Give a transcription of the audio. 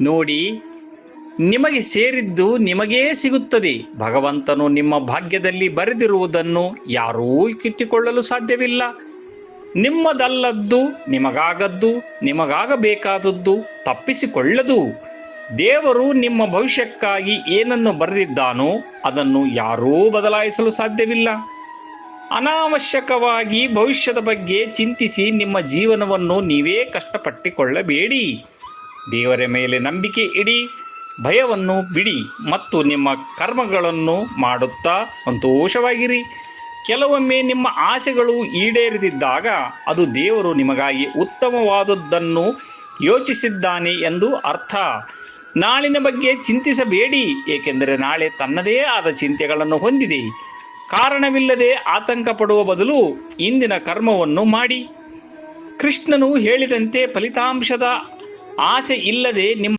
ನೋಡಿ, ನಿಮಗೆ ಸೇರಿದ್ದು ನಿಮಗೇ ಸಿಗುತ್ತದೆ. ಭಗವಂತನು ನಿಮ್ಮ ಭಾಗ್ಯದಲ್ಲಿ ಬರೆದಿರುವುದನ್ನು ಯಾರೂ ಕಿತ್ತುಕೊಳ್ಳಲು ಸಾಧ್ಯವಿಲ್ಲ. ನಿಮ್ಮದಲ್ಲದ್ದು ನಿಮಗಾಗದ್ದು, ನಿಮಗಾಗಬೇಕಾದದ್ದು ತಪ್ಪಿಸಿಕೊಳ್ಳದು. ದೇವರು ನಿಮ್ಮ ಭವಿಷ್ಯಕ್ಕಾಗಿ ಏನನ್ನು ಬರೆದಿದ್ದಾನೋ ಅದನ್ನು ಯಾರೂ ಬದಲಾಯಿಸಲು ಸಾಧ್ಯವಿಲ್ಲ. ಅನಾವಶ್ಯಕವಾಗಿ ಭವಿಷ್ಯದ ಬಗ್ಗೆ ಚಿಂತಿಸಿ ನಿಮ್ಮ ಜೀವನವನ್ನು ನೀವೇ ಕಷ್ಟಪಟ್ಟುಕೊಳ್ಳಬೇಡಿ. ದೇವರ ಮೇಲೆ ನಂಬಿಕೆ ಇಡಿ, ಭಯವನ್ನು ಬಿಡಿ ಮತ್ತು ನಿಮ್ಮ ಕರ್ಮಗಳನ್ನು ಮಾಡುತ್ತಾ ಸಂತೋಷವಾಗಿರಿ. ಕೆಲವೊಮ್ಮೆ ನಿಮ್ಮ ಆಸೆಗಳು ಈಡೇರದಿದ್ದಾಗ ಅದು ದೇವರು ನಿಮಗಾಗಿ ಉತ್ತಮವಾದದ್ದನ್ನು ಯೋಚಿಸಿದ್ದಾನೆ ಎಂದು ಅರ್ಥ. ನಾಳಿನ ಬಗ್ಗೆ ಚಿಂತಿಸಬೇಡಿ, ಏಕೆಂದರೆ ನಾಳೆ ತನ್ನದೇ ಆದ ಚಿಂತೆಗಳನ್ನು ಹೊಂದಿದೆ. ಕಾರಣವಿಲ್ಲದೆ ಆತಂಕ ಪಡುವ ಬದಲು ಇಂದಿನ ಕರ್ಮವನ್ನು ಮಾಡಿ. ಕೃಷ್ಣನು ಹೇಳಿದಂತೆ ಫಲಿತಾಂಶದ ಆಸೆ ಇಲ್ಲದೆ ನಿಮ್ಮ